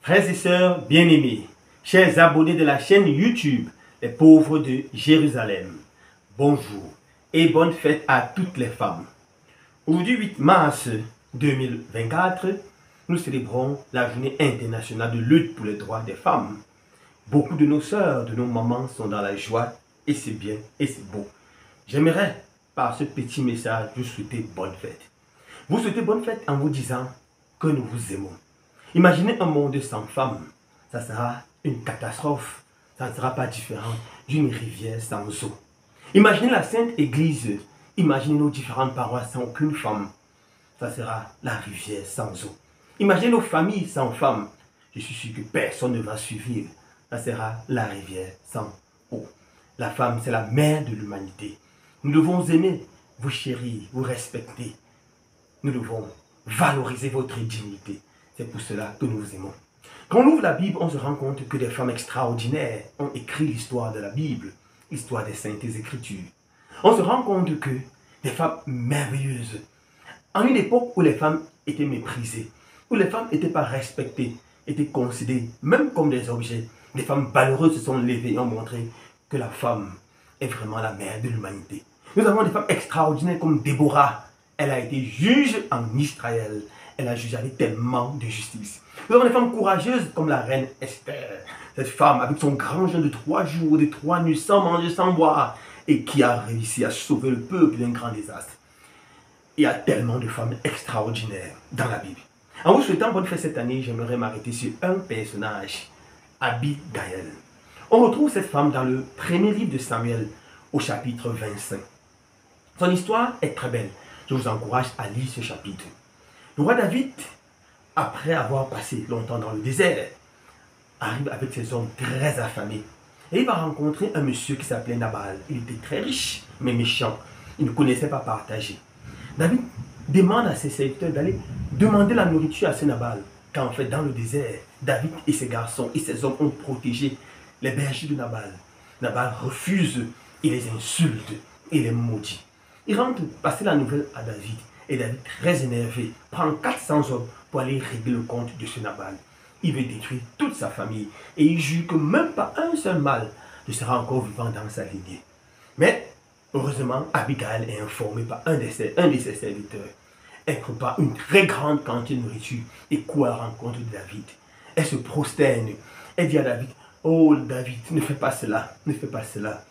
Frères et sœurs bien-aimés, chers abonnés de la chaîne YouTube, les pauvres de Jérusalem, bonjour et bonne fête à toutes les femmes. Aujourd'hui 8 mars 2024, nous célébrons la journée internationale de lutte pour les droits des femmes. Beaucoup de nos sœurs, de nos mamans sont dans la joie et c'est bien et c'est beau. J'aimerais par ce petit message vous souhaiter bonne fête. Vous souhaitez bonne fête en vous disant que nous vous aimons. Imaginez un monde sans femmes, ça sera une catastrophe, ça ne sera pas différent d'une rivière sans eau. Imaginez la Sainte Église, imaginez nos différentes paroisses sans aucune femme, ça sera la rivière sans eau. Imaginez nos familles sans femmes, je suis sûr que personne ne va suivre, ça sera la rivière sans eau. La femme, c'est la mère de l'humanité. Nous devons aimer, vous chérir, vous respecter. Nous devons valoriser votre dignité. C'est pour cela que nous vous aimons. Quand on ouvre la Bible, on se rend compte que des femmes extraordinaires ont écrit l'histoire de la Bible, l'histoire des Saintes Écritures. On se rend compte que des femmes merveilleuses, en une époque où les femmes étaient méprisées, où les femmes n'étaient pas respectées, étaient considérées même comme des objets, des femmes valeureuses se sont levées et ont montré que la femme est vraiment la mère de l'humanité. Nous avons des femmes extraordinaires comme Déborah. Elle a été juge en Israël. Elle a jugé avec tellement de justice. Nous avons des femmes courageuses comme la reine Esther. Cette femme avec son grand jeûne de 3 jours, de 3 nuits, sans manger, sans boire, et qui a réussi à sauver le peuple d'un grand désastre. Il y a tellement de femmes extraordinaires dans la Bible. En vous souhaitant bonne fête cette année, j'aimerais m'arrêter sur un personnage, Abigail. On retrouve cette femme dans le premier livre de Samuel, au chapitre 25. Son histoire est très belle. Je vous encourage à lire ce chapitre. Le roi David, après avoir passé longtemps dans le désert, arrive avec ses hommes très affamés. Et il va rencontrer un monsieur qui s'appelait Nabal. Il était très riche, mais méchant. Il ne connaissait pas partager. David demande à ses serviteurs d'aller demander la nourriture à ce Nabal. Car en fait, dans le désert, David et ses garçons et ses hommes ont protégé les bergers de Nabal. Nabal refuse, il les insulte et les maudit. Il rentre passer la nouvelle à David. Et David, très énervé, prend 400 hommes pour aller régler le compte de ce Nabal. Il veut détruire toute sa famille. Et il jure que même pas un seul mâle ne sera encore vivant dans sa lignée. Mais, heureusement, Abigail est informée par un de ses serviteurs. Elle prépare une très grande quantité de nourriture et court à la rencontre de David. Elle se prosterne. Elle dit à David, « Oh David, ne fais pas cela, ne fais pas cela.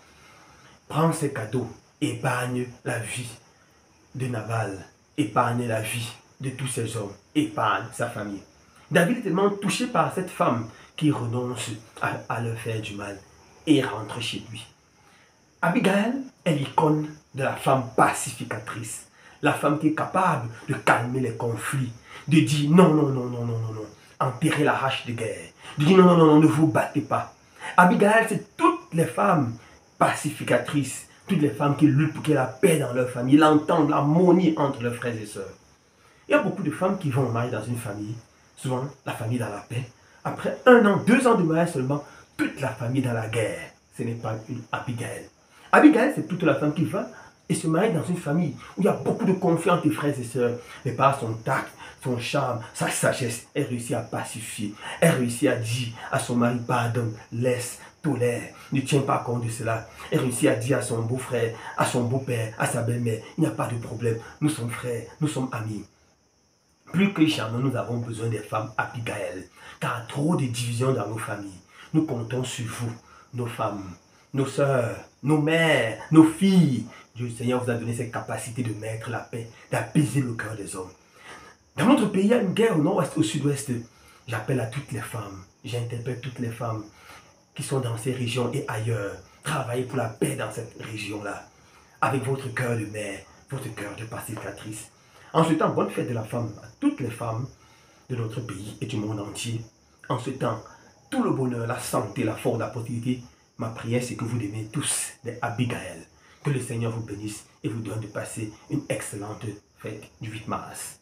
Prends ces cadeaux, épargne la vie de Nabal. Épargne la vie de tous ces hommes, épargne sa famille. » David est tellement touché par cette femme qu'il renonce à leur faire du mal et rentre chez lui. Abigail est l'icône de la femme pacificatrice, la femme qui est capable de calmer les conflits, de dire non, non, non, non, non, non, non, enterrer la hache de guerre, de dire non, non, non, non, ne vous battez pas. Abigail, c'est toutes les femmes pacificatrices, toutes les femmes qui luttent pour qu'il y ait la paix dans leur famille, l'entente, l'harmonie entre leurs frères et sœurs. Il y a beaucoup de femmes qui vont au mariage dans une famille, souvent la famille dans la paix. Après 1 an, 2 ans de mariage seulement, toute la famille dans la guerre. Ce n'est pas une Abigail. Abigail, c'est toute la femme qui va et se marie dans une famille où il y a beaucoup de confiance entre frères et sœurs. Mais par son tact, son charme, sa sagesse, elle réussit à pacifier. Elle réussit à dire à son mari, pardonne, laisse, tolère, ne tiens pas compte de cela. Elle réussit à dire à son beau-frère, à son beau-père, à sa belle-mère, il n'y a pas de problème, nous sommes frères, nous sommes amis. Plus que jamais, nous avons besoin des femmes Abigail, car trop de divisions dans nos familles. Nous comptons sur vous, nos femmes, nos sœurs, nos mères, nos filles. Dieu le Seigneur vous a donné cette capacité de mettre la paix, d'apaiser le cœur des hommes. Dans notre pays, il y a une guerre au nord-ouest, au sud-ouest. J'appelle à toutes les femmes, j'interpelle toutes les femmes qui sont dans ces régions et ailleurs. Travaillez pour la paix dans cette région-là, avec votre cœur de mère, votre cœur de pacificatrice. En ce temps, bonne fête de la femme à toutes les femmes de notre pays et du monde entier. En ce temps, tout le bonheur, la santé, la force, la prospérité. Ma prière, c'est que vous aimez tous des Abigail. Que le Seigneur vous bénisse et vous donne de passer une excellente fête du 8 mars.